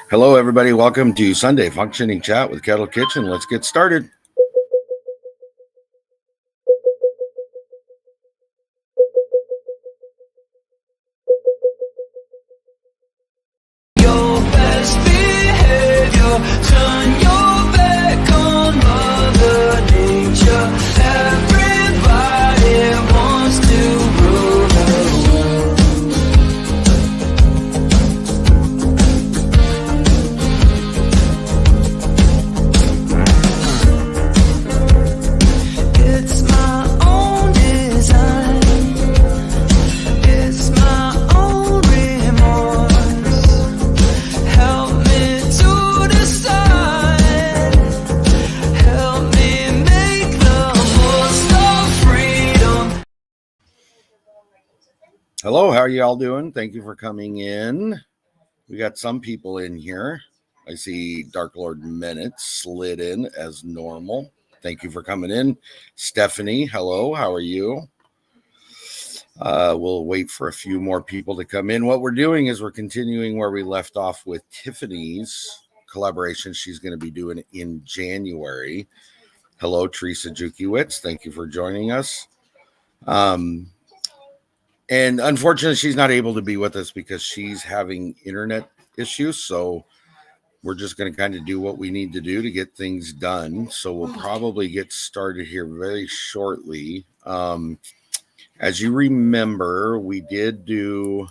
Hello, everybody. Welcome to Sunday Functioning Chat with Kettle Kitchen. Let's get started. Your best behavior, turn your back on Mother Nature. Everybody wants to rule the world. It's my own design. It's my own remorse. Help me to decide. Help me make the most of freedom. Hello, how are you all doing? Thank you for coming in. We got some people in here. I see Dark Lord Minute slid in as normal. Thank you for coming in. Stephanie, hello, how are you? We'll wait for a few more people to come in. What we're doing is we're continuing where we left off with Tiffany's collaboration she's going to be doing in January. Hello, Teresa Jukiewicz. Thank you for joining us. And unfortunately, she's not able to be with us because she's having internet issues. So we're just going to kind of do what we need to do to get things done. So we'll probably get started here very shortly. As you remember, we did do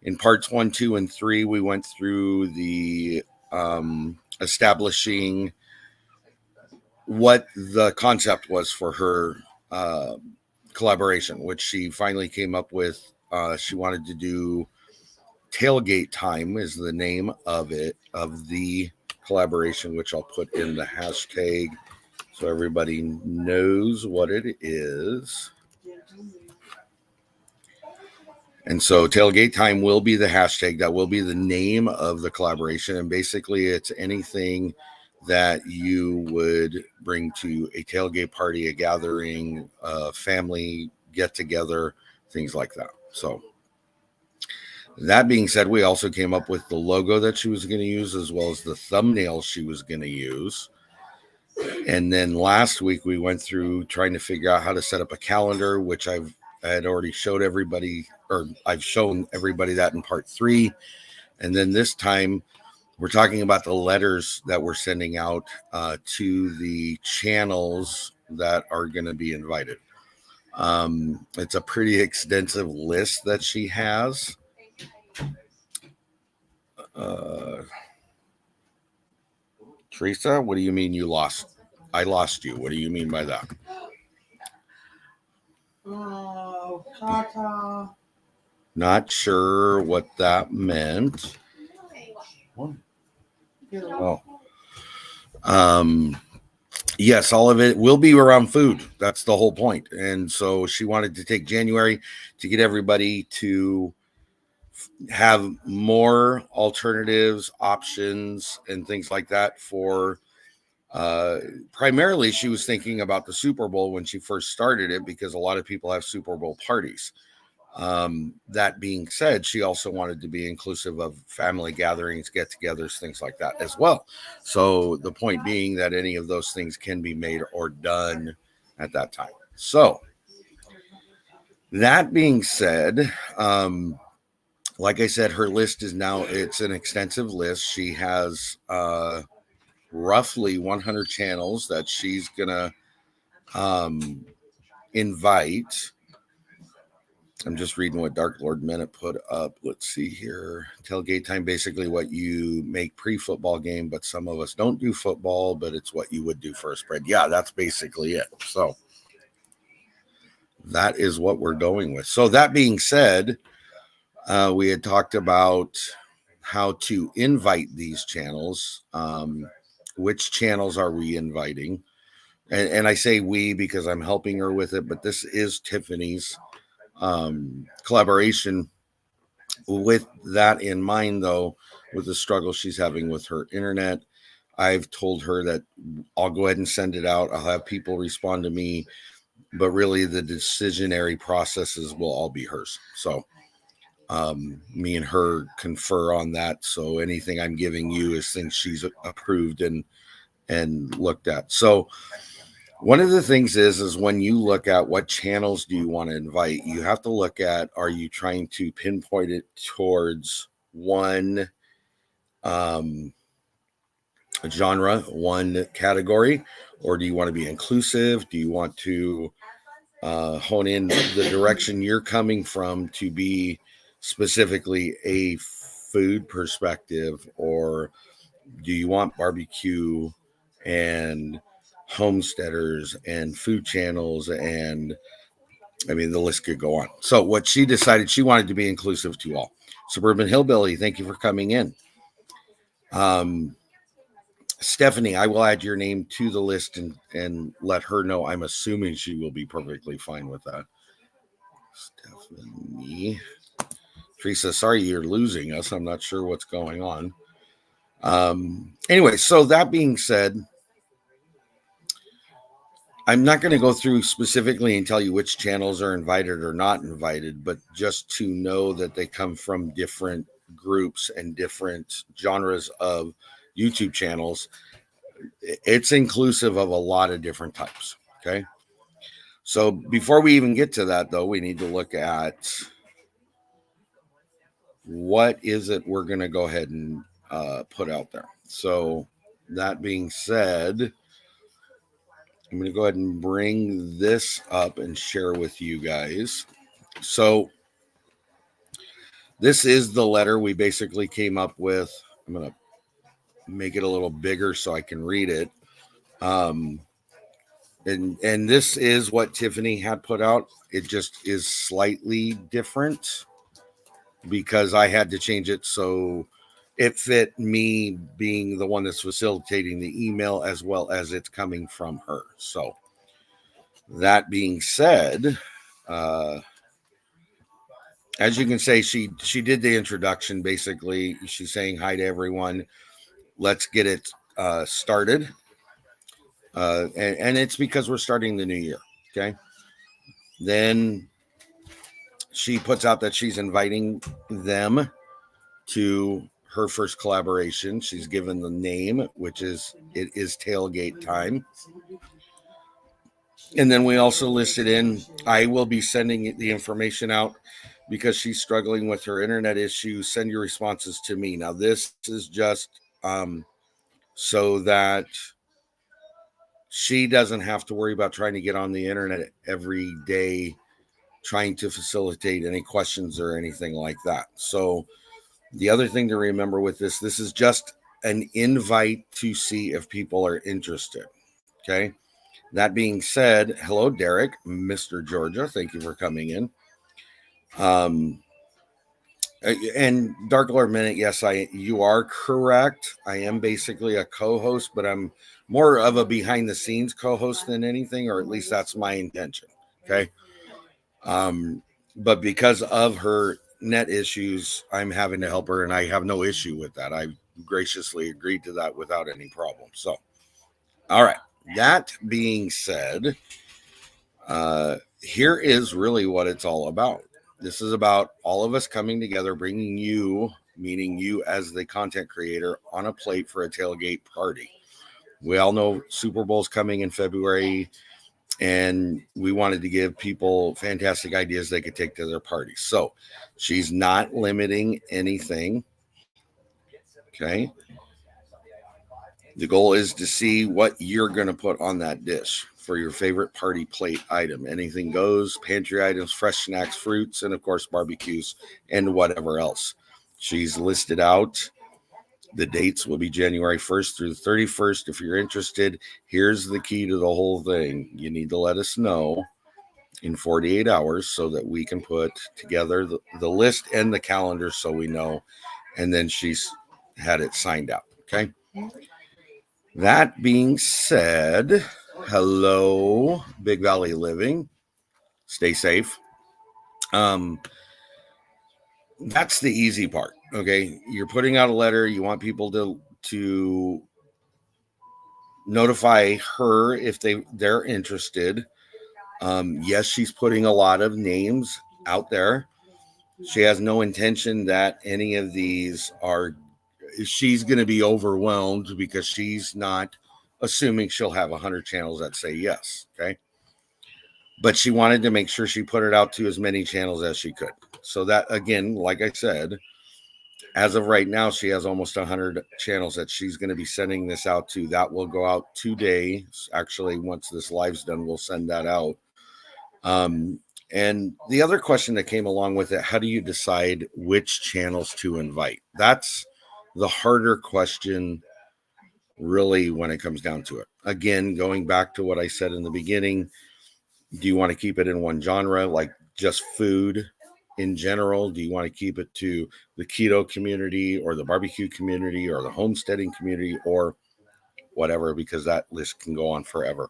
in parts 1, 2, and 3, we went through the establishing what the concept was for her collaboration, which she finally came up with. She wanted to do Tailgate Time is the name of the collaboration, which I'll put in the hashtag so everybody knows what it is. And so Tailgate Time will be the hashtag. That will be the name of the collaboration. And basically it's anything that you would bring to a tailgate party, a gathering, a family get together, things like that. So that being said, we also came up with the logo that she was going to use, as well as the thumbnail she was going to use. And then last week we went through trying to figure out how to set up a calendar, which I had already showed everybody, or I've shown everybody that in part 3. And then this time we're talking about the letters that we're sending out to the channels that are going to be invited. It's a pretty extensive list that she has. Teresa, what do you mean you lost? I lost you. What do you mean by that? Oh, Tata. Not sure what that meant. Oh. Yes, all of it will be around food. That's the whole point. And so she wanted to take January to get everybody to have more alternatives, options, and things like that for primarily she was thinking about the Super Bowl when she first started it, because a lot of people have Super Bowl parties. That being said, she also wanted to be inclusive of family gatherings, get-togethers, things like that as well. So the point being that any of those things can be made or done at that time. So that being said, like I said, her list is now, it's an extensive list. She has roughly 100 channels that she's gonna invite. I'm just reading what Dark Lord Minute put up. Let's see here. Tailgate Time, basically what you make pre-football game, but some of us don't do football, but it's what you would do for a spread. Yeah, that's basically it. So that is what we're going with. So that being said, we had talked about how to invite these channels. Which channels are we inviting? And I say we because I'm helping her with it, but this is Tiffany's collaboration. With that in mind, though, with the struggle she's having with her internet, I've told her that I'll go ahead and send it out. I'll have people respond to me, but really the decisionary processes will all be hers. So Me and her confer on that. So anything I'm giving you is things she's approved and looked at. So one of the things is when you look at what channels do you want to invite, you have to look at, are you trying to pinpoint it towards one genre, one category, or do you want to be inclusive? Do you want to hone in the direction you're coming from to be specifically a food perspective, or do you want barbecue and homesteaders and food channels, and I mean the list could go on. So what she decided, she wanted to be inclusive to all. Suburban Hillbilly, thank you for coming in. Stephanie, I will add your name to the list and let her know. I'm assuming she will be perfectly fine with that. Stephanie. Teresa, sorry you're losing us. I'm not sure what's going on. Anyway, so that being said, I'm not going to go through specifically and tell you which channels are invited or not invited, but just to know that they come from different groups and different genres of YouTube channels. It's inclusive of a lot of different types. Okay. So before we even get to that, though, we need to look at what is it we're going to go ahead and put out there. So that being said, I'm going to go ahead and bring this up and share with you guys. So this is the letter we basically came up with. I'm going to make it a little bigger so I can read it. And this is what Tiffany had put out. It just is slightly different because I had to change it so it fit me being the one that's facilitating the email as well as it's coming from her. So that being said, as you can say, she did the introduction. Basically, she's saying hi to everyone. Let's get it started. And it's because we're starting the new year. Okay. Then she puts out that she's inviting them to her first collaboration. She's given the name, which is it is tailgate time. And then we also listed in, I will be sending the information out because she's struggling with her internet issues. Send your responses to me. Now, this is just so that she doesn't have to worry about trying to get on the internet every day, trying to facilitate any questions or anything like that. So the other thing to remember with this is just an invite to see if people are interested. Okay. That being said, hello, Derek, Mr. Georgia. Thank you for coming in. And Dark Lord Minute, yes, you are correct. I am basically a co-host, but I'm more of a behind the scenes co-host than anything, or at least that's my intention. Okay. But because of her net issues, I'm having to help her, and I have no issue with that. I graciously agreed to that without any problem. So, all right. That being said, here is really what it's all about. This is about all of us coming together, bringing you, meaning you as the content creator, on a plate for a tailgate party. We all know Super Bowl's coming in February, and we wanted to give people fantastic ideas they could take to their parties. So she's not limiting anything. Okay. The goal is to see what you're going to put on that dish for your favorite party plate item. Anything goes, pantry items, fresh snacks, fruits, and of course, barbecues and whatever else. She's listed out. The dates will be January 1st through the 31st. If you're interested, here's the key to the whole thing. You need to let us know in 48 hours so that we can put together the list and the calendar so we know. And then she's had it signed out. Okay. That being said, hello, Big Valley Living. Stay safe. That's the easy part. Okay. You're putting out a letter. You want people to notify her if they're interested. Yes, she's putting a lot of names out there. She has no intention that any of these are, she's going to be overwhelmed because she's not assuming she'll have 100 channels that say yes. Okay. But she wanted to make sure she put it out to as many channels as she could. So that, again, like I said, as of right now, she has almost 100 channels that she's going to be sending this out to. That will go out today. Actually, once this live's done, we'll send that out. And the other question that came along with it, how do you decide which channels to invite? That's the harder question, really, when it comes down to it. Again, going back to what I said in the beginning, do you want to keep it in one genre, like just food in general? Do you want to keep it to the keto community or the barbecue community or the homesteading community or whatever? Because that list can go on forever.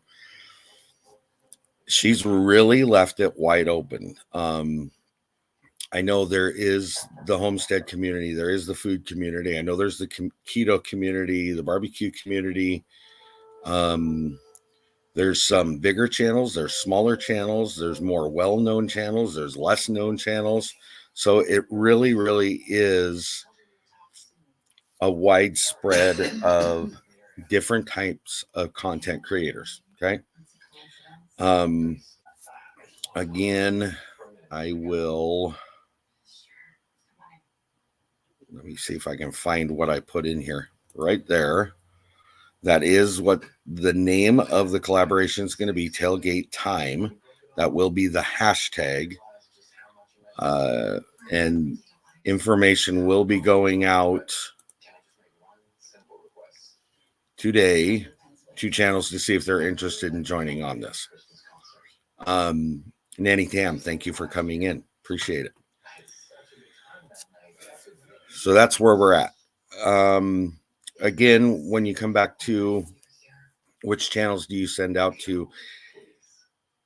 She's really left it wide open. I know there is the homestead community, there is the food community. I know there's the keto community, the barbecue community. There's some bigger channels, there's smaller channels, there's more well-known channels, there's less known channels. So it really, really is a widespread of different types of content creators. Okay. Again, I will, let me see if I can find what I put in here right there. That is what the name of the collaboration is going to be, Tailgate Time. That will be the hashtag. And information will be going out today to channels to see if they're interested in joining on this. Nanny Tam, thank you for coming in. Appreciate it. So that's where we're at. Again, when you come back to which channels do you send out to,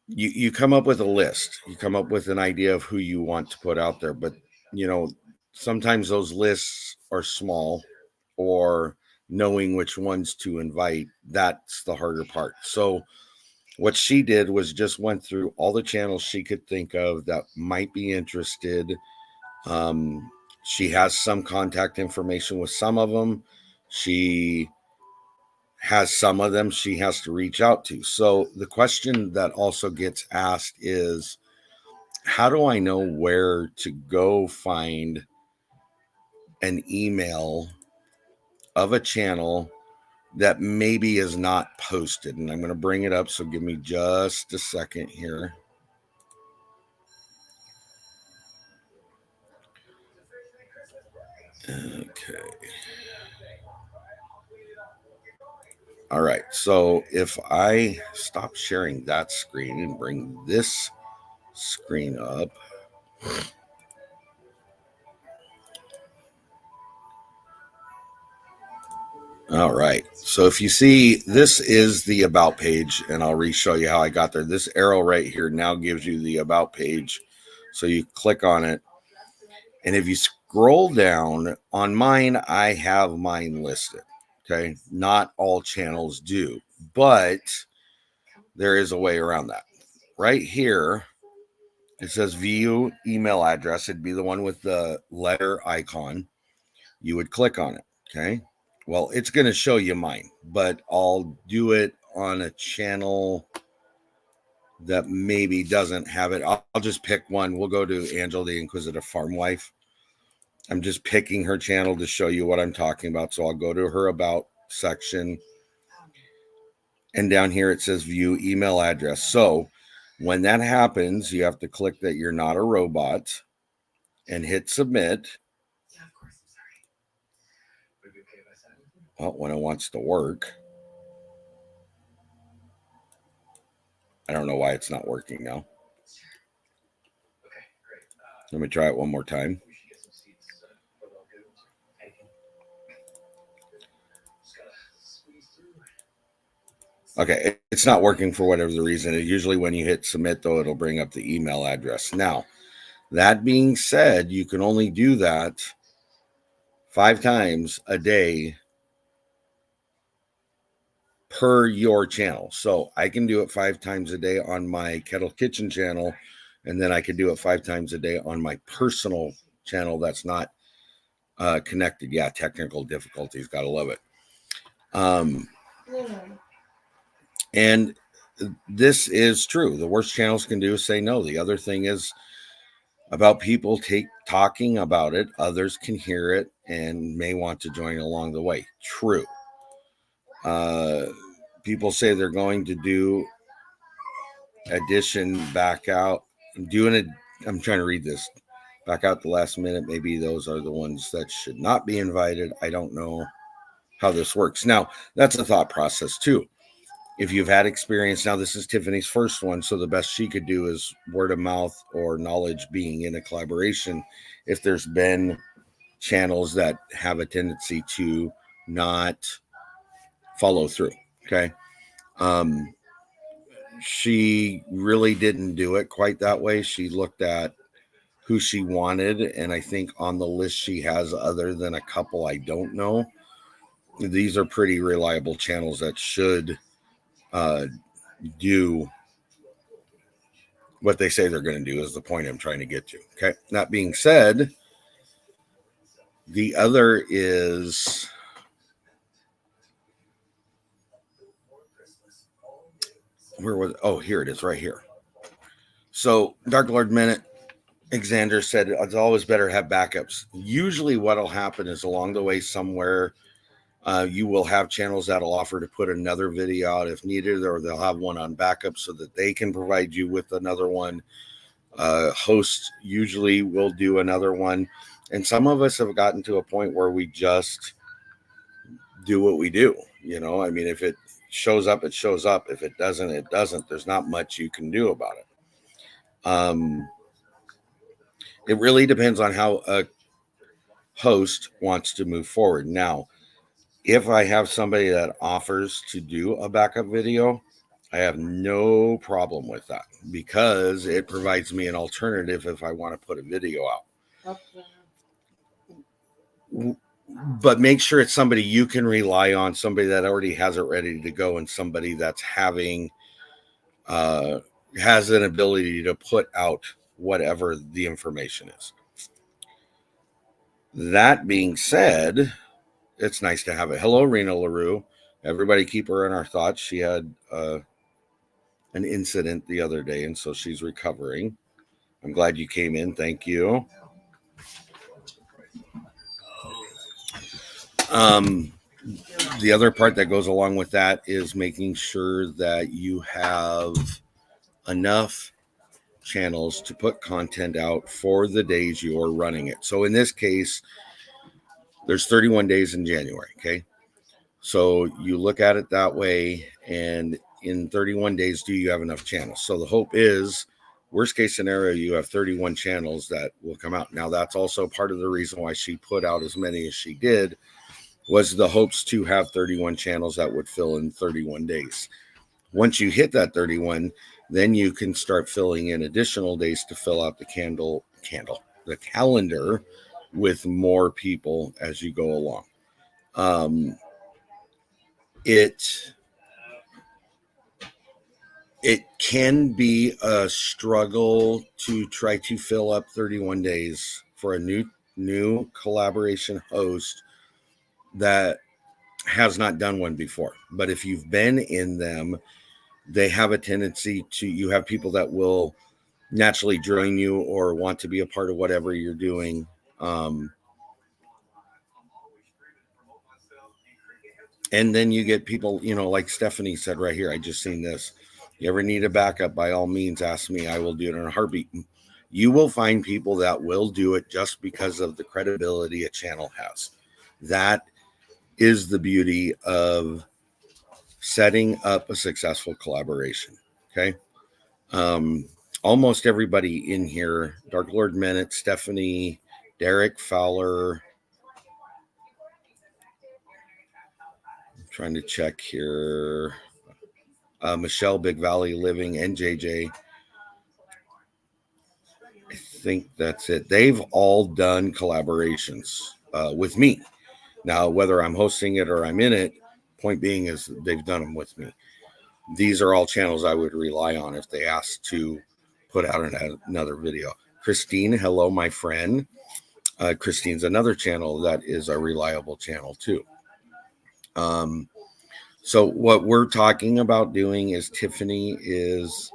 you come up with a list. You come up with an idea of who you want to put out there. But, sometimes those lists are small, or knowing which ones to invite, that's the harder part. So what she did was just went through all the channels she could think of that might be interested. She has some contact information with some of them. She has some of them she has to reach out to. So the question that also gets asked is, how do I know where to go find an email of a channel that maybe is not posted? And I'm going to bring it up, so give me just a second here. Okay. All right. So if I stop sharing that screen and bring this screen up. All right. So if you see, this is the about page, and I'll re-show you how I got there. This arrow right here now gives you the about page. So you click on it. And if you scroll down on mine, I have mine listed. Okay. Not all channels do, but there is a way around that. Right here, it says view email address. It'd be the one with the letter icon. You would click on it. Okay. Well, it's going to show you mine, but I'll do it on a channel that maybe doesn't have it. I'll just pick one. We'll go to Angela, the Inquisitive Farm Wife. I'm just picking her channel to show you what I'm talking about. So I'll go to her about section. And down here it says view email address. So when that happens, you have to click that you're not a robot and hit submit. Well, when it wants to work. I don't know why it's not working now. Let me try it one more time. Okay, it's not working for whatever the reason. Usually when you hit submit, though, it'll bring up the email address. Now, that being said, you can only do that 5 times a day per your channel. So I can do it 5 times a day on my Kettle Kitchen channel. and then I could do it 5 times a day on my personal channel that's not connected. Yeah, technical difficulties, gotta love it. And this is true. The worst channels can do is say no. The other thing is about people talking about it. Others can hear it and may want to join along the way. True. People say they're going to do addition back out. I'm trying to read this. Back out the last minute. Maybe those are the ones that should not be invited. I don't know how this works. Now, that's a thought process too. If you've had experience, now this is Tiffany's first one, so the best she could do is word of mouth or knowledge being in a collaboration. If there's been channels that have a tendency to not follow through, okay? She really didn't do it quite that way. She looked at who she wanted, and I think on the list she has, other than a couple I don't know, these are pretty reliable channels that should do what they say they're going to do, is the point I'm trying to get to. Okay. That being said, the other is where was here it is, right here. So Dark Lord Minute Xander said it's always better to have backups. Usually what'll happen is along the way somewhere you will have channels that'll offer to put another video out if needed, or they'll have one on backup so that they can provide you with another one. Hosts usually will do another one. And some of us have gotten to a point where we just do what we do. I mean, if it shows up, it shows up. If it doesn't, it doesn't. There's not much you can do about it. It really depends on how a host wants to move forward. Now, if I have somebody that offers to do a backup video, I have no problem with that because it provides me an alternative if I want to put a video out. Okay. But make sure it's somebody you can rely on, somebody that already has it ready to go, and somebody that's has an ability to put out whatever the information is. That being said, it's nice to have it. Hello, Rena LaRue. Everybody keep her in our thoughts. She had an incident the other day, and so she's recovering. I'm glad you came in. Thank you. The other part that goes along with that is making sure that you have enough channels to put content out for the days you're running it. So in this case, there's 31 days in January, okay? So you look at it that way, and in 31 days, do you have enough channels? So the hope is, worst case scenario, you have 31 channels that will come out. Now, that's also part of the reason why she put out as many as she did, was the hopes to have 31 channels that would fill in 31 days. Once you hit that 31, then you can start filling in additional days to fill out the the calendar with more people as you go along. It can be a struggle to try to fill up 31 days for a new collaboration host that has not done one before. But if you've been in them, they have a tendency to, you have people that will naturally join you or want to be a part of whatever you're doing. And then you get people, like Stephanie said right here, I just seen this. You ever need a backup, by all means, ask me. I will do it in a heartbeat. You will find people that will do it just because of the credibility a channel has. That is the beauty of setting up a successful collaboration. Okay. Almost everybody in here, Dark Lord Minute, Stephanie, Derek Fowler. I'm trying to check here. Michelle, Big Valley Living, and JJ. I think that's it. They've all done collaborations with me. Now, whether I'm hosting it or I'm in it, point being is they've done them with me. These are all channels I would rely on if they asked to put out another video. Christine, hello, my friend. Christine's another channel that is a reliable channel too. So what we're talking about doing is Tiffany is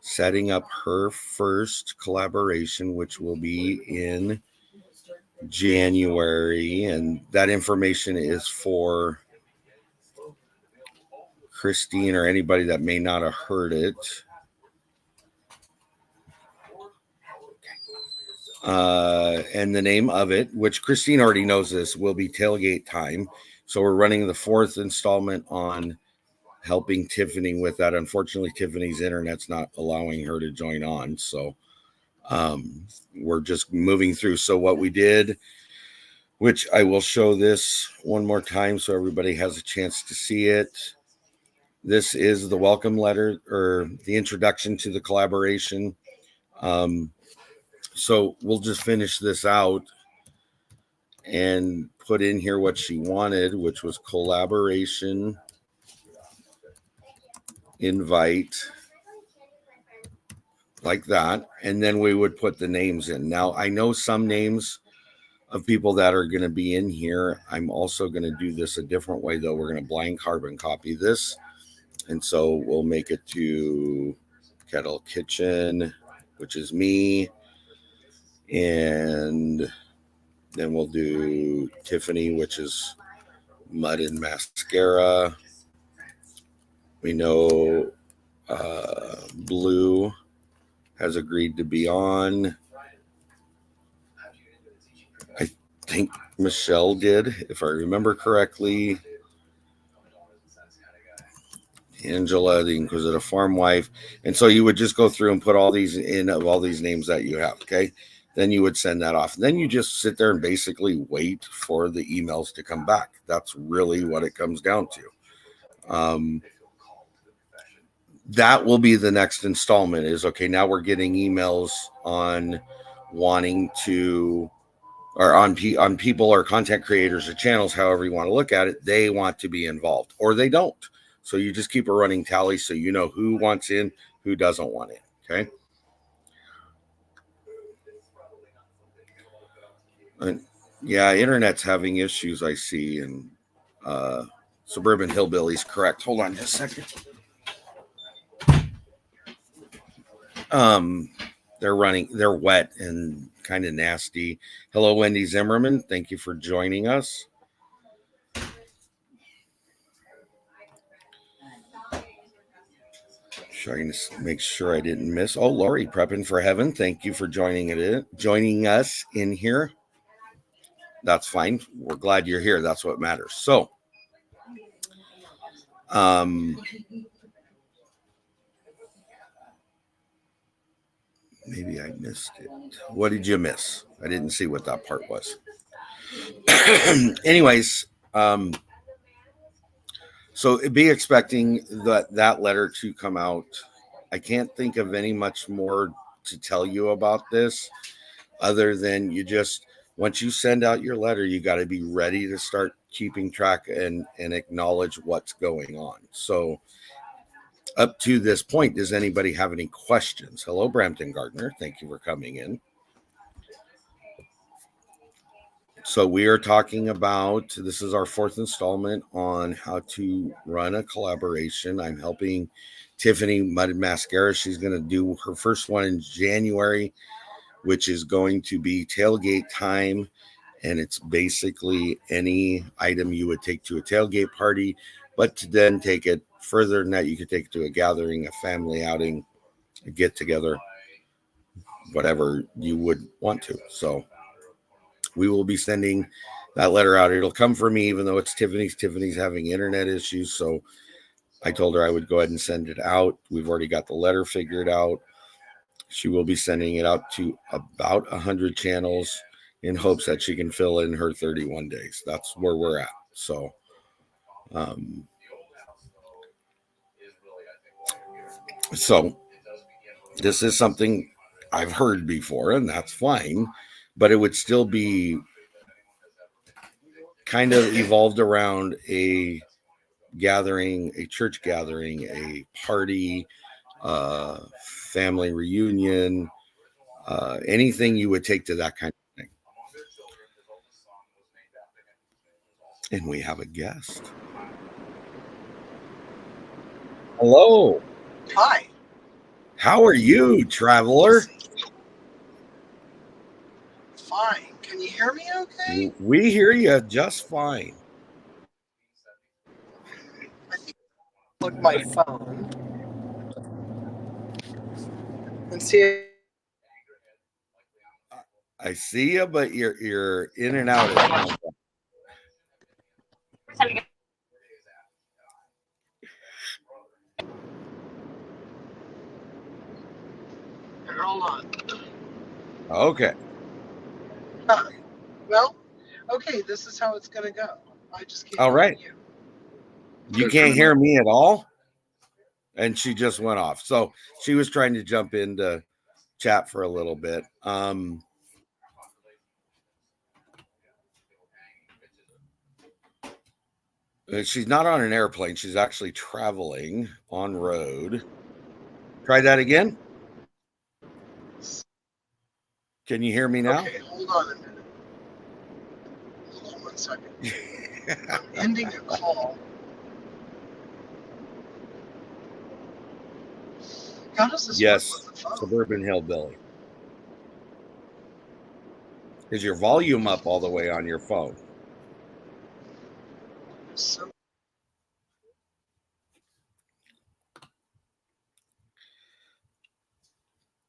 setting up her first collaboration, which will be in January, and that information is for Christine or anybody that may not have heard it. And the name of it, which Christine already knows this, will be Tailgate Time. So we're running the 4th installment on helping Tiffany with that. Unfortunately, Tiffany's internet's not allowing her to join on. So we're just moving through. So what we did, which I will show this one more time so everybody has a chance to see it. This is the welcome letter or the introduction to the collaboration. So we'll just finish this out and put in here what she wanted, which was collaboration invite, like that. And then we would put the names in. Now, I know some names of people that are going to be in here. I'm also going to do this a different way, though. We're going to blind carbon copy this. And so we'll make it to Kettle Kitchen, which is me. And then we'll do Tiffany, which is Mudd Mascara. We know Blue has agreed to be on. I think Michelle did, if I remember correctly. Angela, the Inquisitive Farm Wife. And so you would just go through and put all these in of all these names that you have, okay? Then you would send that off. And then you just sit there and basically wait for the emails to come back. That's really what it comes down to. That will be the next installment is, okay, now we're getting emails on wanting to, or on people or content creators or channels, however you want to look at it, they want to be involved or they don't. So you just keep a running tally so you know who wants in, who doesn't want in, okay? And yeah, internet's having issues, I see, and Suburban Hillbillies, correct. Hold on just a second. They're wet and kind of nasty. Hello, Wendy Zimmerman. Thank you for joining us. Trying to make sure I didn't miss. Oh, Lori, prepping for heaven. Thank you for joining us in here. That's fine. We're glad you're here. That's what matters. So, maybe I missed it. What did you miss? I didn't see what that part was. Anyways, so be expecting that letter to come out. I can't think of any much more to tell you about this other than once you send out your letter, you got to be ready to start keeping track and acknowledge what's going on. So up to this point, does anybody have any questions? Hello, Brampton Gardner. Thank you for coming in. So we are talking about, this is our 4th installment on how to run a collaboration. I'm helping Tiffany Mudd Mascara. She's going to do her first one in January, which is going to be Tailgate Time. And it's basically any item you would take to a tailgate party, but to then take it further than that, you could take it to a gathering, a family outing, a get together, whatever you would want to. So we will be sending that letter out. It'll come from me, even though it's Tiffany's. Tiffany's having internet issues. So I told her I would go ahead and send it out. We've already got the letter figured out. She will be sending it out to about 100 channels in hopes that she can fill in her 31 days. That's where we're at. So, this is something I've heard before, and that's fine, but it would still be kind of evolved around a gathering, a church gathering, a party, family reunion, anything you would take to that kind of thing. And we have a guest. Hello. Hi. How are you, traveler? Fine. Can you hear me okay? We hear you just fine. I think I'll look at my phone and see if I see you, but you're in and out. It sounds like. hold on. Okay. Well, okay, this is how it's gonna go. I just can't All hear right. you. You can't hear me at all? And she just went off. So she was trying to jump into chat for a little bit. She's not on an airplane. She's actually traveling on road. Try that again. Can you hear me now? Okay, hold on a minute. Hold on 1 second. I'm ending a call. How does this Yes, work with the phone? Suburban Hillbilly. Is your volume up all the way on your phone? So,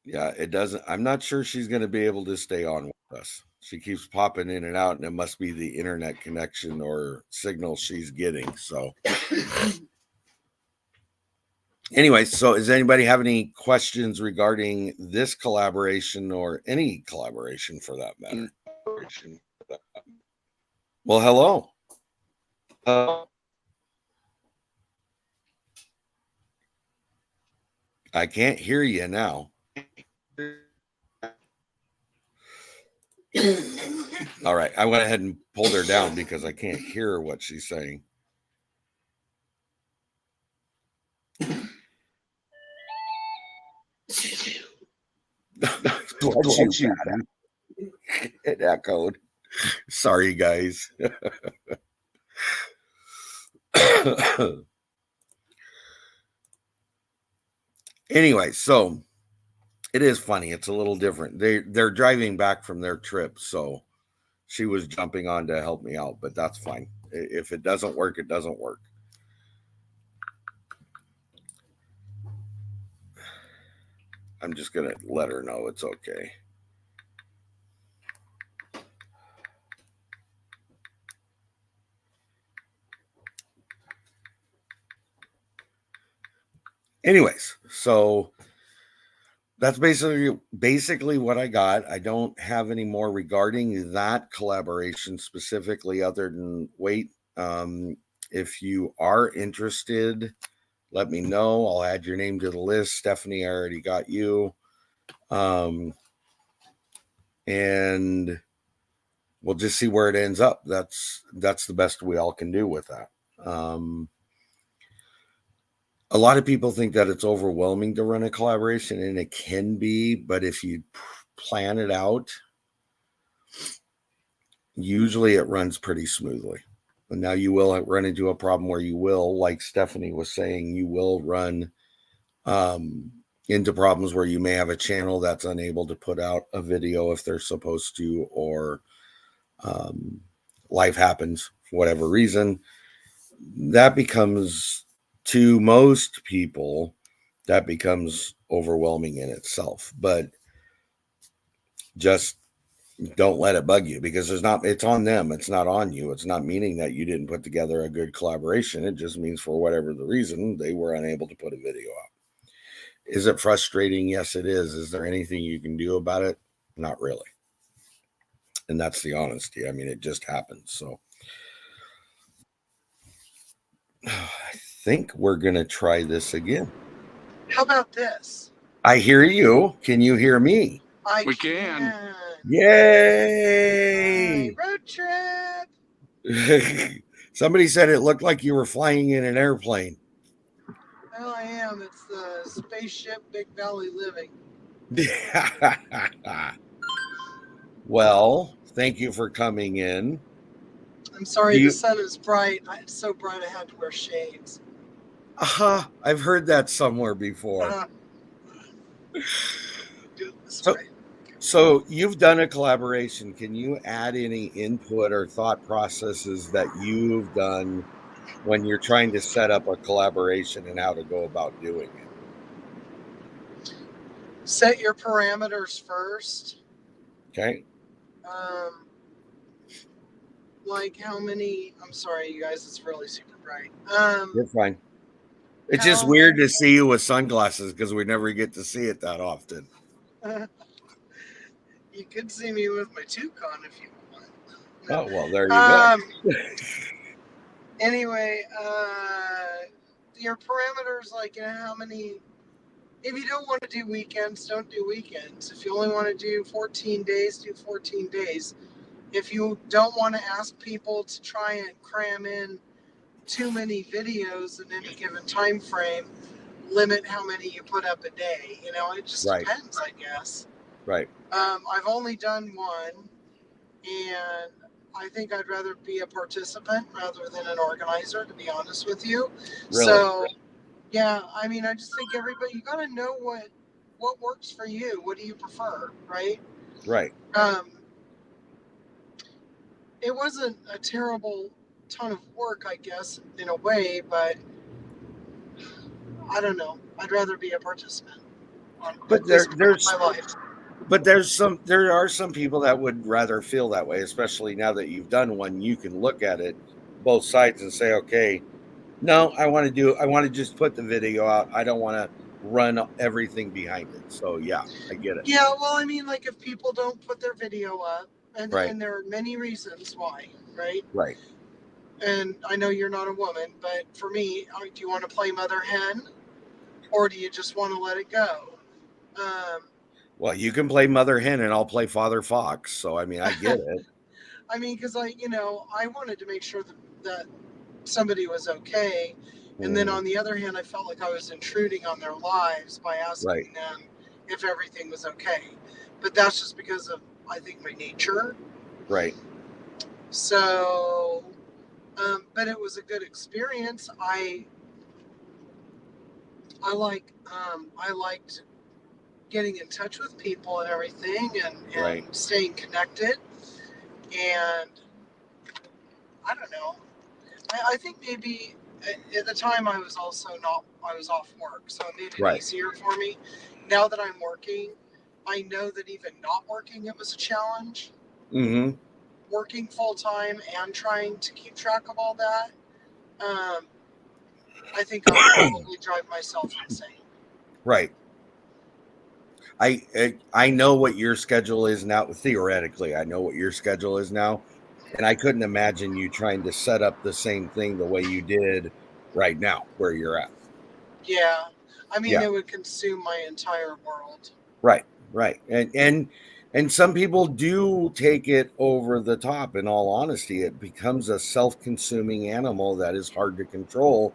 Yeah, it doesn't. I'm not sure she's going to be able to stay on with us. She keeps popping in and out, and it must be the internet connection or signal she's getting. So, anyway, so does anybody have any questions regarding this collaboration or any collaboration for that matter? Well, hello. I can't hear you now. All right, I went ahead and pulled her down because I can't hear what she's saying. Bless you, man. It echoed. Sorry, guys. Anyway, so it is funny. It's a little different. They're driving back from their trip, so she was jumping on to help me out, but that's fine. If it doesn't work, it doesn't work. I'm just gonna let her know it's okay. Anyways, so that's basically what I got. I don't have any more regarding that collaboration specifically, other than wait. If you are interested, let me know. I'll add your name to the list. Stephanie, I already got you. And we'll just see where it ends up. That's the best we all can do with that. A lot of people think that it's overwhelming to run a collaboration, and it can be, but if you plan it out, usually it runs pretty smoothly. And now you will run into a problem where you will, like Stephanie was saying, you will run into problems where you may have a channel that's unable to put out a video if they're supposed to, or life happens for whatever reason. That becomes, to most people, that becomes overwhelming in itself. But just don't let it bug you, because it's on them. It's not on you. It's not meaning that you didn't put together a good collaboration. It just means for whatever the reason, they were unable to put a video out. Is it frustrating? Yes, it is. Is there anything you can do about it? Not really. And that's the honesty. I mean, it just happens. So I think we're going to try this again. how about this? I hear you. Can you hear me? We can. Yay! Hi, road trip. Somebody said it looked like you were flying in an airplane. Well, I am am. It's the spaceship Big Valley Living. Well, thank you for coming in. I'm sorry, Do the you? sun is bright. It's so bright I had to wear shades. I've heard that somewhere before. Do it this So, way. so you've done a collaboration. Can you add any input or thought processes that you've done when you're trying to set up a collaboration and how to go about doing it? Set your parameters first. Okay. Um, like how many? I'm sorry, you guys. It's really super bright. You're fine. It's just How weird to many? see you with sunglasses because we never get to see it that often. You could see me with my toucan if you want. Oh, well, there you go. Um. Anyway, your parameters, like how many. If you don't want to do weekends, don't do weekends. If you only want to do 14 days, do 14 days. If you don't want to ask people to try and cram in too many videos in any given time frame, limit how many you put up a day. It just Right, depends, I guess. right. I've only done one, and I think I'd rather be a participant rather than an organizer, to be honest with you. Really? So, yeah, I mean, I just think you got to know what works for you. What do you prefer, right? Right. Um, it wasn't a terrible ton of work, I guess, in a way, but I don't know. I'd rather be a participant But at this point in my life. there are some people that would rather feel that way, especially now that you've done one. You can look at it both sides and say, okay, no, I want to just put the video out. I don't want to run everything behind it. So yeah, I get it. Yeah, well, I mean, like if people don't put their video up, Right, and there are many reasons why, right? right. And I know you're not a woman, but for me, do you want to play mother hen, or do you just want to let it go? Um, Well, you can play Mother Hen and I'll play Father Fox. So I mean, I get it. I mean, because I wanted to make sure that somebody was okay, and then Mm, on the other hand, I felt like I was intruding on their lives by right, asking them if everything was okay. But that's just because of, I think, my nature. right. So, but it was a good experience. I liked getting in touch with people and everything, and Right. staying connected. And I don't know. I think maybe at the time I was also not, I was off work, so it made it Right. easier for me. Now that I'm working, I know that even not working, it was a challenge. Mm-hmm. Working full time and trying to keep track of all that, um, I think I would probably drive myself insane. Right. I know what your schedule is now. Theoretically, I know what your schedule is now, and I couldn't imagine you trying to set up the same thing the way you did right now where you're at. Yeah, I mean, Yeah. it would consume my entire world. Right. Right. And some people do take it over the top. In all honesty, it becomes a self-consuming animal that is hard to control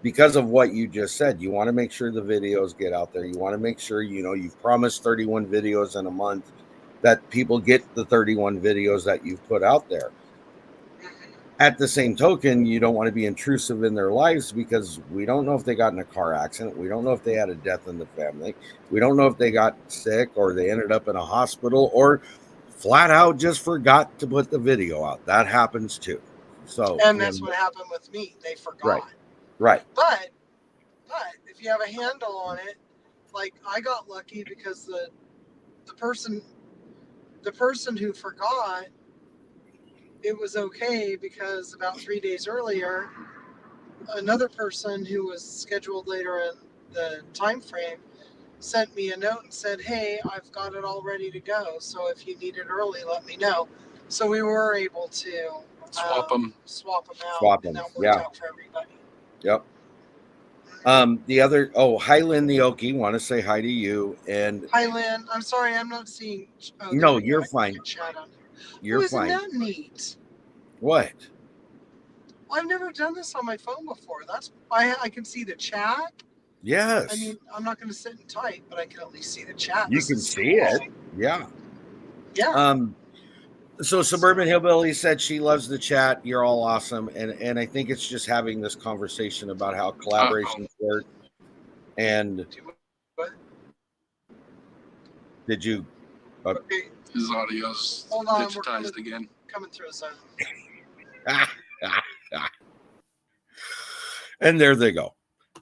because of what you just said. You want to make sure the videos get out there. You want to make sure, you've promised 31 videos in a month, that people get the 31 videos that you've put out there. Mhm. At the same token, you don't want to be intrusive in their lives because we don't know if they got in a car accident. We don't know if they had a death in the family. We don't know if they got sick or they ended up in a hospital or flat out just forgot to put the video out. That happens too. So, And that's what happened with me. They right, forgot. right, But if you have a handle on it, like I got lucky because the person the person who forgot, it was okay because about 3 days earlier, another person who was scheduled later in the time frame sent me a note and said, "Hey, I've got it all ready to go. So if you need it early, let me know." So we were able to swap them out, swap and them. that worked Yeah, out for everybody. yep. Hi, Lynn the Okie, want to say hi to you. And Hi, Lynn. I'm sorry, I'm not seeing. Oh, there no, we go. you're I think I fine. can chat on here. Oh, You're isn't fine. that neat? What? Well, I've never done this on my phone before. I can see the chat. Yes. I mean, I'm not going to sit and type, but I can at least see the chat. You This can is see cool. it. Yeah. Yeah. So Suburban Hillbilly said she loves the chat. You're all awesome. And I think it's just having this conversation about how collaborations work. And But, did you okay. His audio's Hold on, we're digitized again. coming through a zone. and there they go.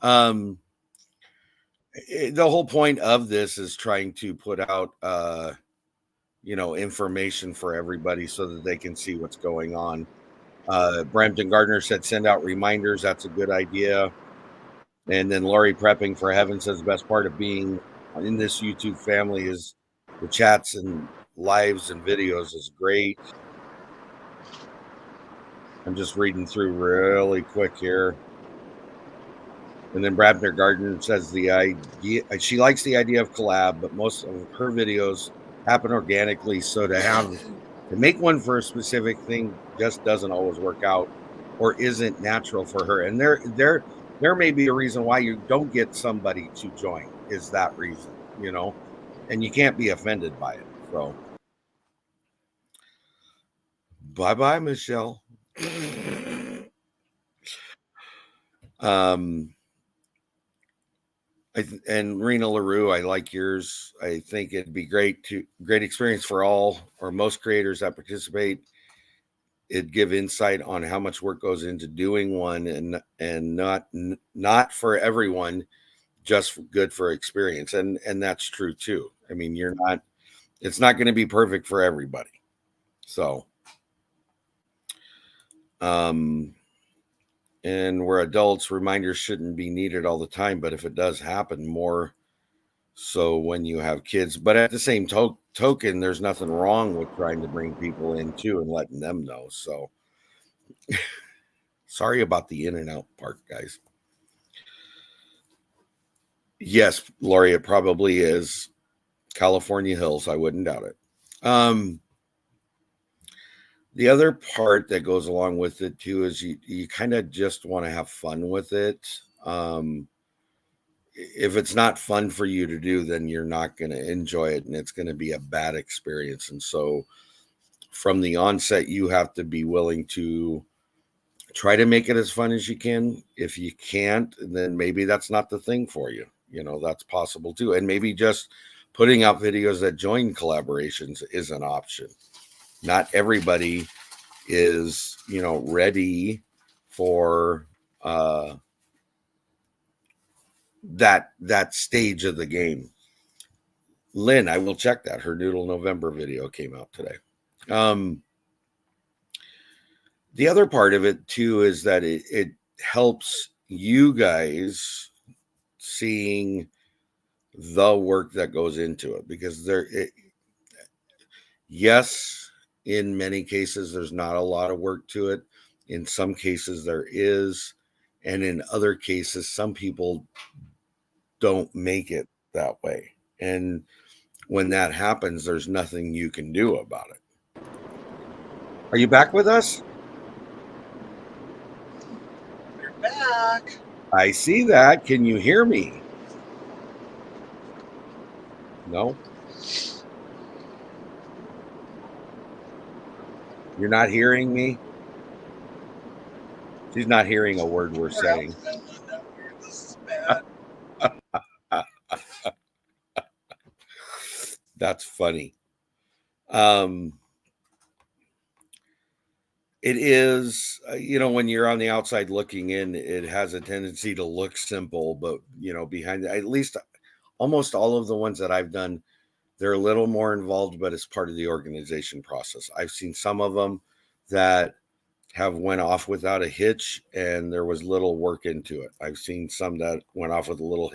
The whole point of this is trying to put out information for everybody so that they can see what's going on. Brampton Gardner said send out reminders. That's a good idea. And then Lori Prepping for Heaven says the best part of being in this YouTube family is the chats and lives and videos is great. I'm just reading through really quick here. And then Brabner Gardner says the idea, she likes the idea of collab, but most of her videos happen organically. So to make one for a specific thing just doesn't always work out or isn't natural for her. And there may be a reason why you don't get somebody to join, is that reason, and you can't be offended by it. So bye, Michelle. And Rena LaRue, I like yours. I think it'd be great experience for all or most creators that participate. It'd give insight on how much work goes into doing one, and not for everyone, just good for experience. And that's true too. I mean, it's not going to be perfect for everybody. So, and we're adults, reminders shouldn't be needed all the time, but if it does happen, more so when you have kids. But at the same token, there's nothing wrong with trying to bring people in too and letting them know. So sorry about the in and out part, guys. Yes, Lori, it probably is California Hills. I wouldn't doubt it. The other part that goes along with it too is you kind of just want to have fun with it. If it's not fun for you to do, then you're not going to enjoy it, and it's going to be a bad experience. And so from the onset, you have to be willing to try to make it as fun as you can. If you can't, then maybe that's not the thing for you. That's possible too. And maybe just putting out videos that join collaborations is an option. Not everybody is, ready for that stage of the game. Lynn, I will check that. Her Noodle November video came out today. The other part of it too is that it helps you guys seeing the work that goes into it, because yes, in many cases there's not a lot of work to it. In some cases there is, and in other cases some people don't make it that way. And when that happens, there's nothing you can do about it. Are you back with us? You're back. I see that. Can you hear me? No? You're not hearing me? She's not hearing a word we're saying. This is bad. That's funny. It is, when you're on the outside looking in, it has a tendency to look simple, but behind at least almost all of the ones that I've done, they're a little more involved, but it's part of the organization process. I've seen some of them that have went off without a hitch, and there was little work into it. I've seen some that went off with little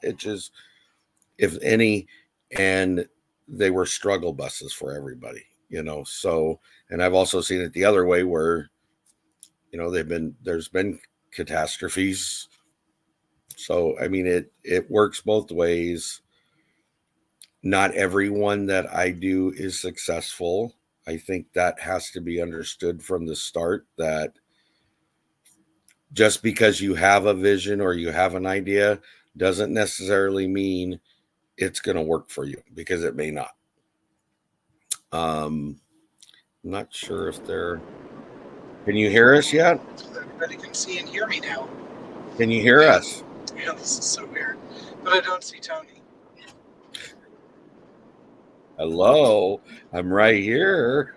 hitches, if any, and they were struggle buses for everybody, so. And I've also seen it the other way where, there's been catastrophes. So, I mean, it works both ways. Not everyone that I do is successful. I think that has to be understood from the start, that just because you have a vision or you have an idea doesn't necessarily mean it's going to work for you, because it may not. I'm not sure if they're. Can you hear us yet? Everybody can see and hear me now. Can you hear us? Yeah, this is so weird. But I don't see Tony. Hello, I'm right here.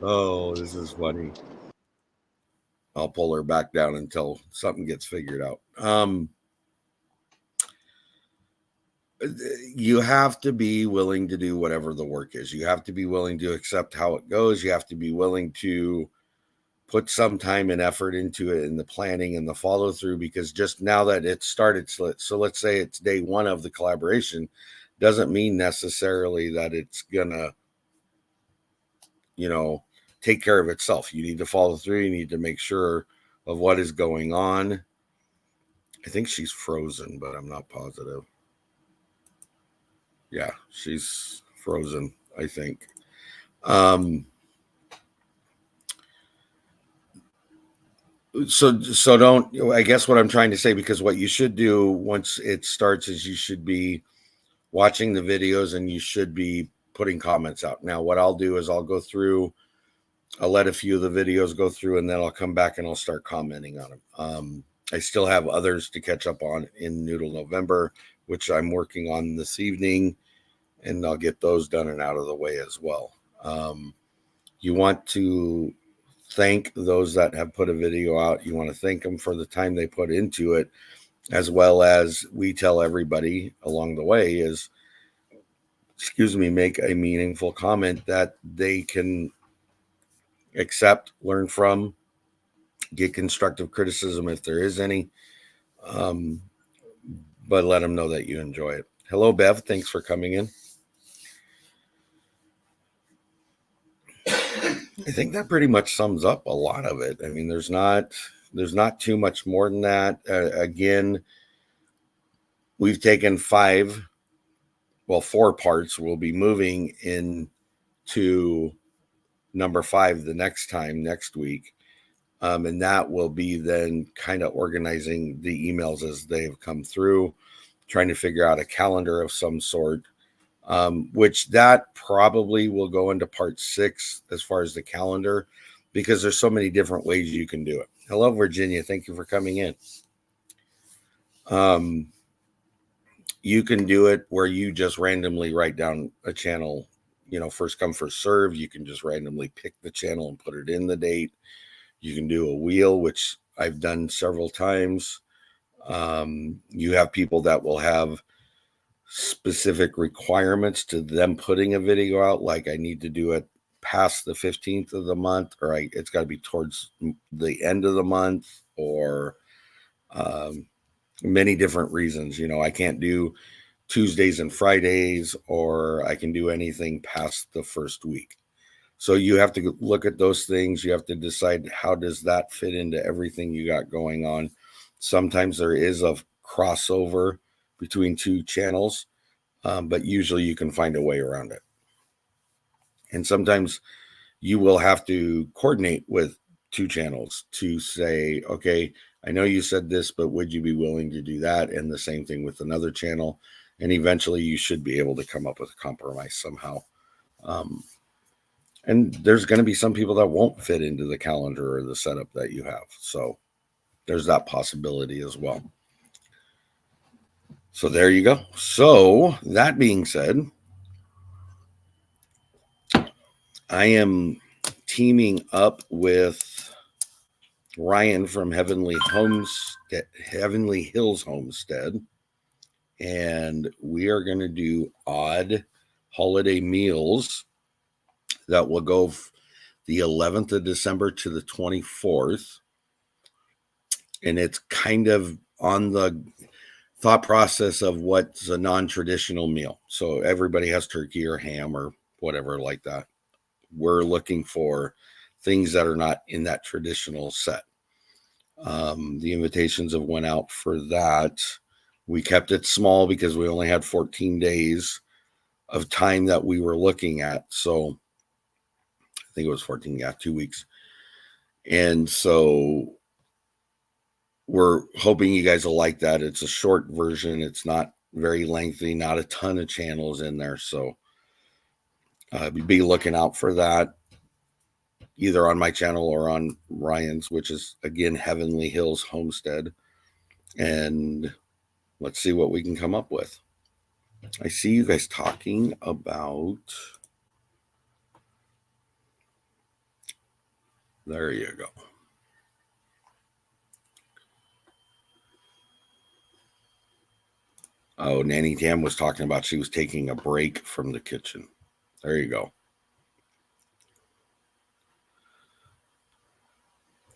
Oh, this is funny. I'll pull her back down until something gets figured out. You have to be willing to do whatever the work is. You have to be willing to accept how it goes. You have to be willing to put some time and effort into it, in the planning and the follow through, because just now that it started, so let's say it's day one of the collaboration, doesn't mean necessarily that it's gonna, take care of itself. You need to follow through. You need to make sure of what is going on. I think she's frozen, but I'm not positive. Yeah, she's frozen, I think. So don't, I guess what I'm trying to say, because what you should do once it starts is you should be watching the videos and you should be putting comments out. Now, what I'll do is I'll let a few of the videos go through, and then I'll come back and I'll start commenting on them. I still have others to catch up on in Noodle November, which I'm working on this evening, and I'll get those done and out of the way as well. You want to thank those that have put a video out. You want to thank them for the time they put into it, as well as we tell everybody along the way is, make a meaningful comment that they can accept, learn from, get constructive criticism if there is any, but let them know that you enjoy it. Hello, Bev. Thanks for coming in. I think that pretty much sums up a lot of it. I mean, there's not too much more than that. Again, we've taken 4 parts. We'll be moving into number 5 the next week. And that will be then kind of organizing the emails as they've come through, trying to figure out a calendar of some sort, which that probably will go into part 6 as far as the calendar, because there's so many different ways you can do it. Hello, Virginia. Thank you for coming in. You can do it where you just randomly write down a channel, first come, first serve. You can just randomly pick the channel and put it in the date. You can do a wheel, which I've done several times. You have people that will have specific requirements to them putting a video out, like I need to do it past the 15th of the month, or it's got to be towards the end of the month, or many different reasons. I can't do Tuesdays and Fridays, or I can do anything past the first week. So you have to look at those things. You have to decide, how does that fit into everything you got going on? Sometimes there is a crossover between 2 channels, but usually you can find a way around it. And sometimes you will have to coordinate with 2 channels to say, okay, I know you said this, but would you be willing to do that? And the same thing with another channel. And eventually you should be able to come up with a compromise somehow. And there's going to be some people that won't fit into the calendar or the setup that you have. So there's that possibility as well. So there you go. So that being said, I am teaming up with Ryan from Heavenly Hills Homestead, and we are going to do odd holiday meals that will go the 11th of December to the 24th. And it's kind of on the thought process of what's a non-traditional meal. So everybody has turkey or ham or whatever like that. We're looking for things that are not in that traditional set. The invitations have went out for that. We kept it small because we only had 14 days of time that we were looking at. So I think it was 14. Yeah, 2 weeks. And so we're hoping you guys will like that. It's a short version. It's not very lengthy, not a ton of channels in there. So be looking out for that either on my channel or on Ryan's, which is, again, Heavenly Hills Homestead. And let's see what we can come up with. I see you guys talking about... There you go. Oh, Nanny Tam was talking about she was taking a break from the kitchen. There you go.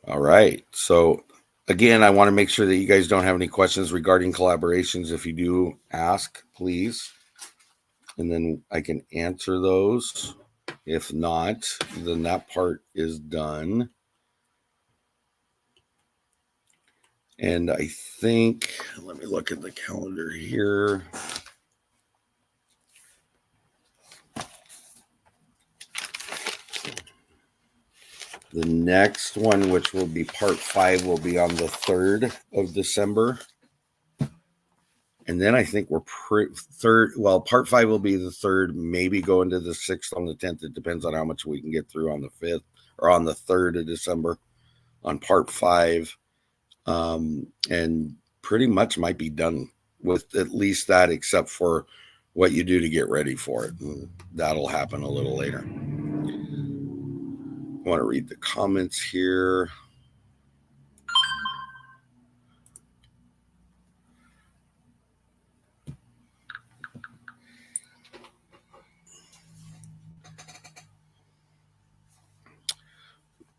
All right. So, again, I want to make sure that you guys don't have any questions regarding collaborations. If you do, ask, please. And then I can answer those. If not, then that part is done. And I think, let me look at the calendar here. The next one, which will be part 5, will be on the 3rd of December. And then I think we're part 5 will be the 3rd, maybe go into the 6th on the 10th. It depends on how much we can get through on the 5th or on the 3rd of December on part 5. And pretty much might be done with at least that, except for what you do to get ready for it. And that'll happen a little later. I want to read the comments here.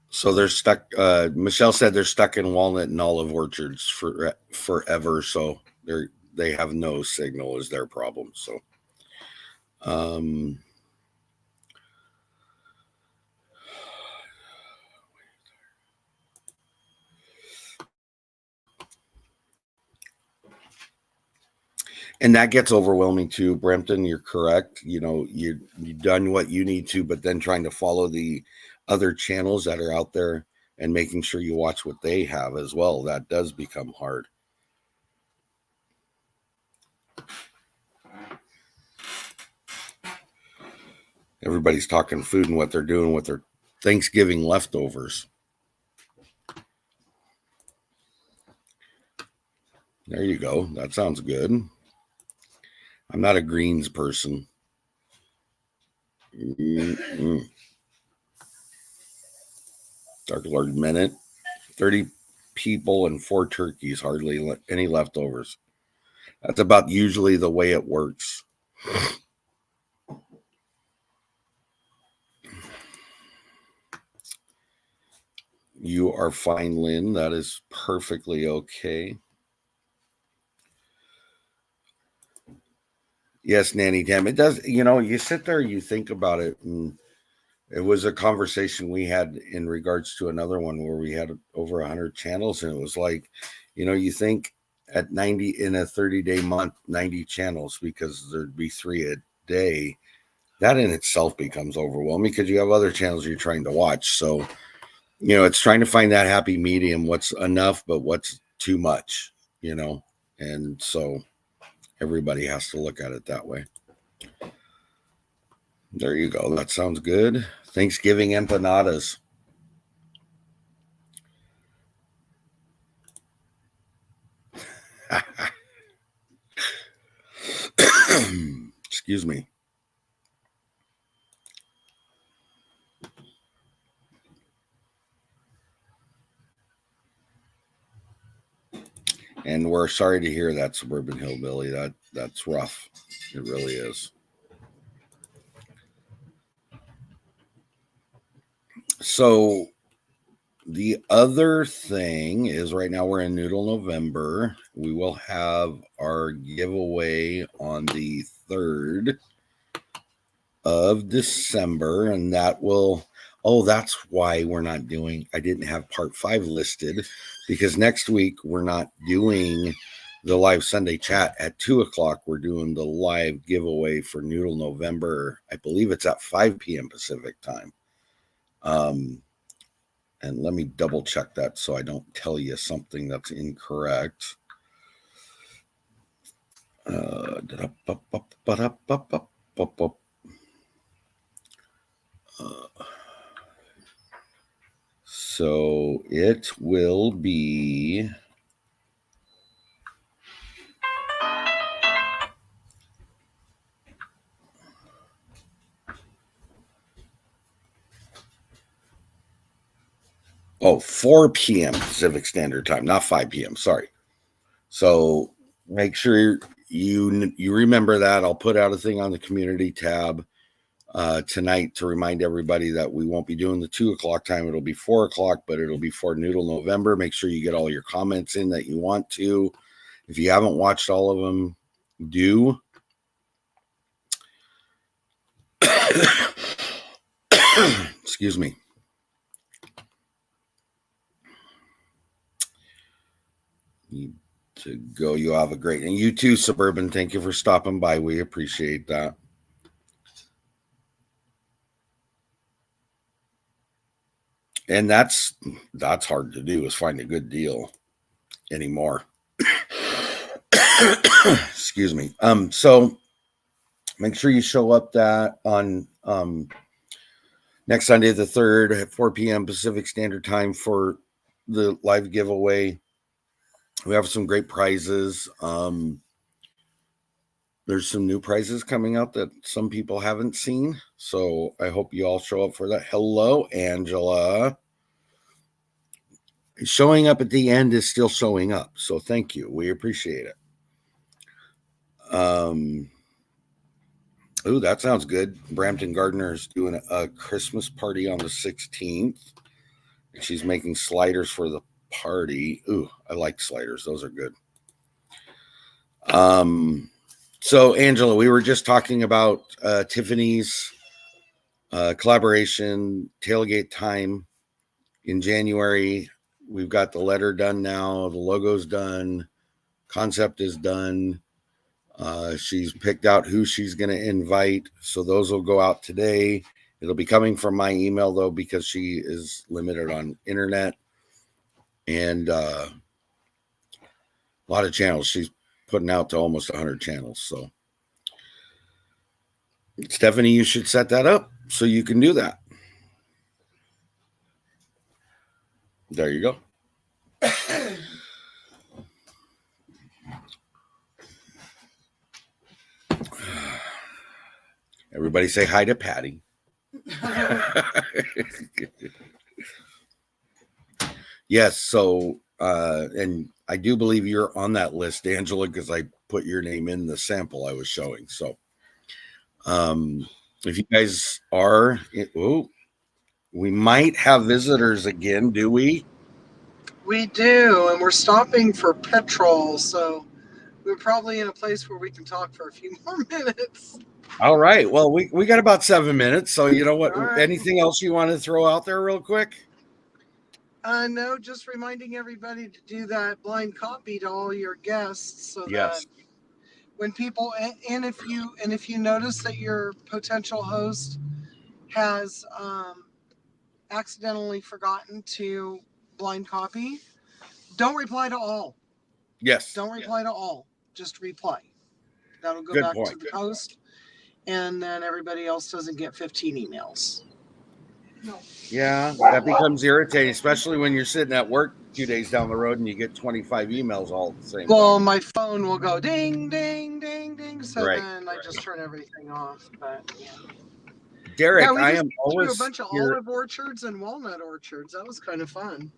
So they're stuck. Michelle said they're stuck in walnut and olive orchards for forever. So they have no signal is their problem. So, and that gets overwhelming too, Brampton. You're correct. You know, you've done what you need to, but then trying to follow the other channels that are out there and making sure you watch what they have as well. That does become hard. Everybody's talking food and what they're doing with their Thanksgiving leftovers. There you go. That sounds good. I'm not a greens person. Dark Lord Minute. 30 people and 4 turkeys. Hardly any leftovers. That's about usually the way it works. You are fine, Lynn. That is perfectly okay. Yes, Nanny Tam. It does, you sit there, you think about it, and it was a conversation we had in regards to another one where we had over 100 channels, and it was like, you think at 90 in a 30-day month, 90 channels, because there'd be 3 a day. That in itself becomes overwhelming because you have other channels you're trying to watch. So, it's trying to find that happy medium, what's enough, but what's too much, and so everybody has to look at it that way. There you go. That sounds good. Thanksgiving empanadas. Excuse me. And we're sorry to hear that, Suburban Hillbilly. That's rough. It really is. So the other thing is right now we're in Noodle November. We will have our giveaway on the 3rd of December, and that will... Oh, that's why I didn't have part 5 listed, because next week we're not doing the live Sunday chat at 2:00. We're doing the live giveaway for Noodle November. I believe it's at 5 p.m. Pacific time. And let me double check that so I don't tell you something that's incorrect. So it will be Oh, 4 p.m. Pacific Standard Time, not 5 p.m. Sorry. So make sure you remember that. I'll put out a thing on the community tab tonight to remind everybody that we won't be doing the 2 o'clock time. It'll be 4 o'clock, but it'll be for Noodle November. Make sure you get all your comments in that you want to. If you haven't watched all of them, do. Excuse me. Need to go. You have a great, and you too, Suburban. Thank you for stopping by. We appreciate that. And that's hard to do, is find a good deal anymore. Excuse me. So make sure you show up that on next Sunday the 3rd at 4 p.m. Pacific Standard Time for the live giveaway. We have some great prizes. There's some new prizes coming out that some people haven't seen. So I hope you all show up for that. Hello, Angela. Showing up at the end is still showing up. So thank you. We appreciate it. Oh, that sounds good. Brampton Gardner is doing a Christmas party on the 16th. She's making sliders for the party. Ooh, I like sliders. Those are good. So Angela, we were just talking about Tiffany's collaboration tailgate time in January. We've got the letter done now. The logo's done. Concept is done. She's picked out who she's going to invite. So those will go out today. It'll be coming from my email, though, because she is limited on internet and a lot of channels. She's putting out to almost 100 channels. So Stephanie, you should set that up so you can do that. There you go. Everybody say hi to Patty. Yes, so and I do believe you're on that list, Angela, because I put your name in the sample I was showing. So if you guys are, we might have visitors again, do we? We do, and we're stopping for petrol, so we're probably in a place where we can talk for a few more minutes. All right. Well, we got about 7 minutes. So you know what? Right. Anything else you want to throw out there real quick? No, just reminding everybody to do that blind copy to all your guests, so Yes. that when people and if you notice that your potential host has accidentally forgotten to blind copy, don't reply to all. Yes. Don't reply to all. Just reply. That'll go Good back point. to the host, and then everybody else doesn't get 15 emails. No. Yeah, that becomes irritating, especially when you're sitting at work 2 days down the road and you get 25 emails all at the same Well, time. my phone will go ding, ding, ding, ding. So Right. then I just turn everything off. But yeah. Derek, Yeah, we I just am through always a bunch of here. olive orchards and walnut orchards. That was kind of fun.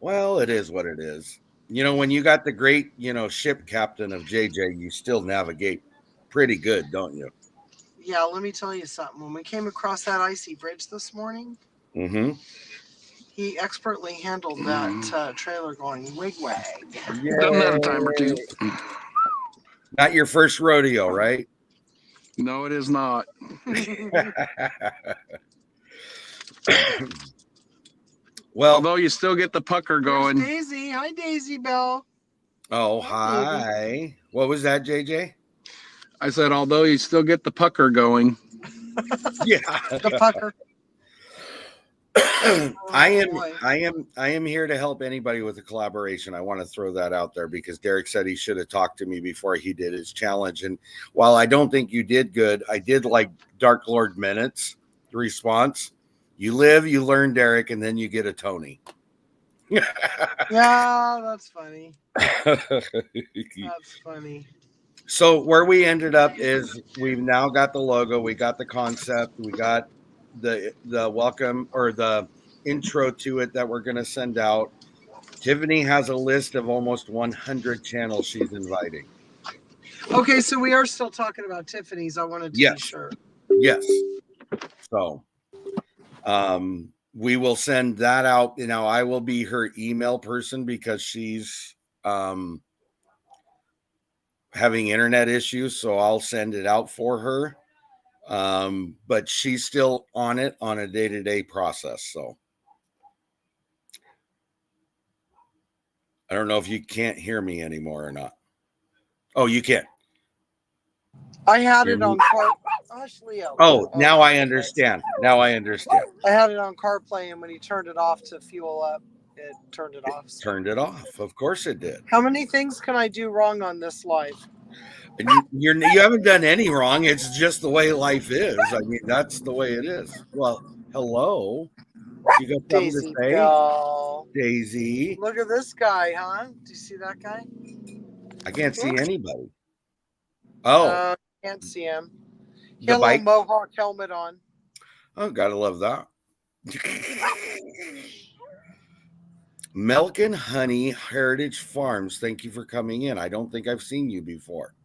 Well, it is what it is. You know, when you got the great, ship captain of JJ, you still navigate pretty good, don't you? Yeah, let me tell you something. When we came across that icy bridge this morning, Mm-hmm. he expertly handled that trailer going wig-wag. Done that a time or two. Not your first rodeo, right? No, it is not. Well, although you still get the pucker going. There's Daisy. Hi, Daisy Bell. Oh, Hi, hi. What was that, JJ? I said, although you still get the pucker going. Yeah. The pucker. boy. I am here to help anybody with a collaboration. I want to throw that out there because Derek said he should have talked to me before he did his challenge. And while I don't think you did good, I did like Dark Lord Minutes response. You live, you learn, Derek, and then you get a Tony. Yeah, that's funny. That's funny. So where we ended up is we've now got the logo, we got the concept, we got the welcome or the intro to it that we're going to send out. Tiffany has a list of almost 100 channels she's inviting. Okay, so we are still talking about Tiffany's. I wanted to be Yes. sure. Yes. So we will send that out. You know, I will be her email person because she's having internet issues, so I'll send it out for her. But she's still on it on a day-to-day process. So I don't know if you can't hear me anymore or not. Oh, you can. I had Hear it me? on car. Gosh, Leo. Oh, now I understand. Now I understand. I had it on CarPlay, and when he turned it off to fuel up, it turned it off. So. Turned it off. Of course it did. How many things can I do wrong on this live? And you haven't done any wrong. It's just the way life is. I mean, that's the way it is. Well, hello. You got something Daisy to say? Bell. Daisy. Look at this guy, huh? Do you see that guy? I can't see anybody. Oh, Can't see him. He the had a little bike. mohawk helmet on. Oh, gotta love that. Milk and Honey Heritage Farms, thank you for coming in. I don't think I've seen you before.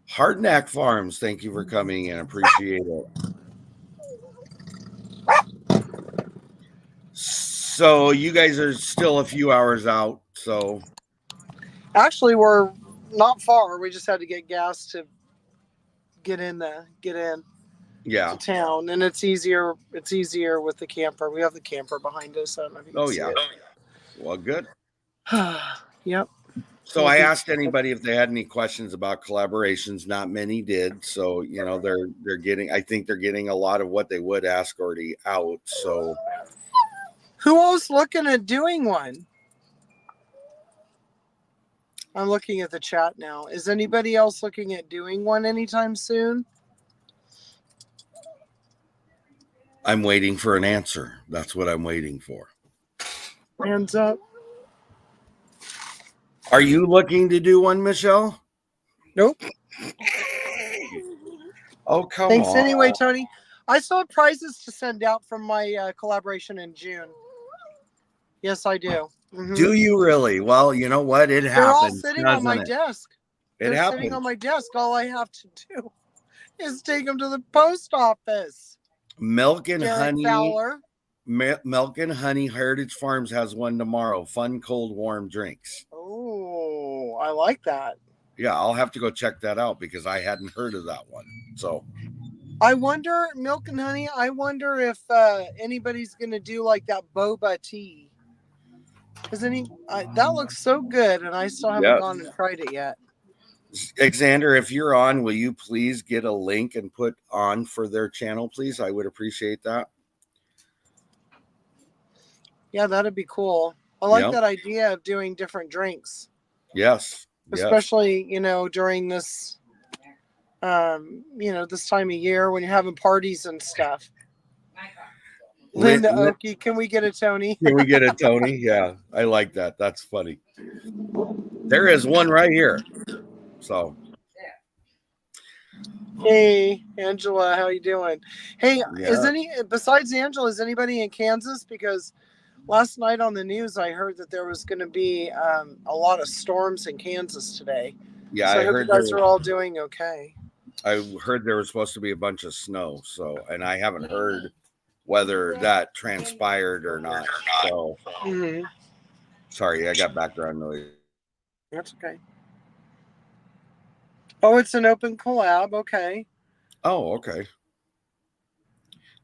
Hardknack Farms, thank you for coming in. Appreciate it. So you guys are still a few hours out. So Actually, we're not far. We just had to get gas to get in yeah. to town, and it's easier. It's easier with the camper. We have the camper behind us. I don't know if you can Oh see yeah. Well, good. it. Yep. So I asked anybody if they had any questions about collaborations. Not many did. So, you know, they're getting, I think they're getting a lot of what they would ask already out. So Who else looking at doing one? I'm looking at the chat now. Is anybody else looking at doing one anytime soon? I'm waiting for an answer. That's what I'm waiting for. Hands up. Are you looking to do one, Michelle? Nope. Oh, come Thanks on. anyway, Tony. I still have prizes to send out from my collaboration in June. Yes, I do. Mm-hmm. Do you really? Well, you know what? It They're all happens. sitting on my desk. It They're sitting happens. on my desk. All I have to do is take them to the post office. Milk and Derek Honey. Fowler. Milk and Honey Heritage Farms has one tomorrow. Fun, cold, warm drinks. Oh, I like that. Yeah, I'll have to go check that out because I hadn't heard of that one. So I wonder, Milk and Honey, I wonder if anybody's going to do like that boba tea. That looks so good, and I still haven't gone and tried it yet. Alexander, if you're on, will you please get a link and put on for their channel, please? I would appreciate that. Yeah, that'd be cool. I like that idea of doing different drinks. Yes. Especially, you know, during this, this time of year when you're having parties and stuff. Linda Oki, can we get a Tony? Can we get a Tony? Yeah, I like that. That's funny. There is one right here. So. Hey, Angela, how you doing? Hey, besides Angela, is anybody in Kansas? Because last night on the news, I heard that there was going to be a lot of storms in Kansas today. Yeah, so I heard you guys are all doing okay. I heard there was supposed to be a bunch of snow. So, and I haven't heard whether that transpired or not. So, sorry, I got background noise. That's okay. Oh, it's an open collab. Okay. Oh, okay.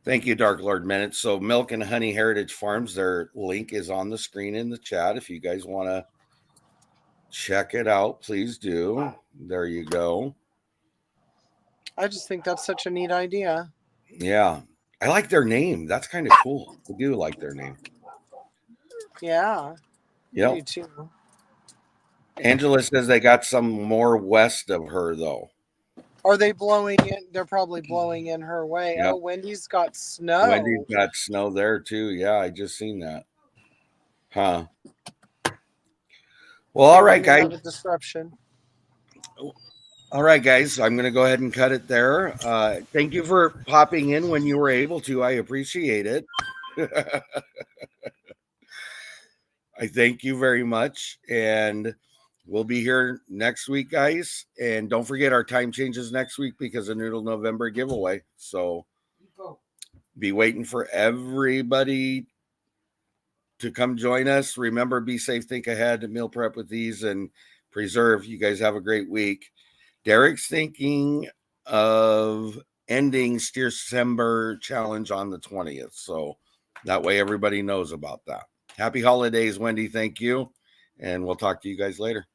Thank you, Dark Lord Minutes. So Milk and Honey Heritage Farms, their link is on the screen in the chat. If you guys want to check it out, please do. There you go. I just think that's such a neat idea. Yeah. I like their name. That's kind of cool. I do like their name. Yeah. Yep. You do too. Angela says they got some more west of her though. Are they blowing in? They're probably blowing in her way. Yep. Oh, Wendy's got snow. Wendy's got snow there too. Yeah, I just seen that. Huh. Well, all right, Maybe we guys. have a disruption. All right, guys. I'm going to go ahead and cut it there. Thank you for popping in when you were able to. I appreciate it. I thank you very much. And we'll be here next week, guys. And don't forget our time changes next week because of Noodle November giveaway. So be waiting for everybody to come join us. Remember, be safe, think ahead, meal prep with these, and preserve. You guys have a great week. Derek's thinking of ending Steercember challenge on the 20th. So that way everybody knows about that. Happy holidays, Wendy. Thank you. And we'll talk to you guys later.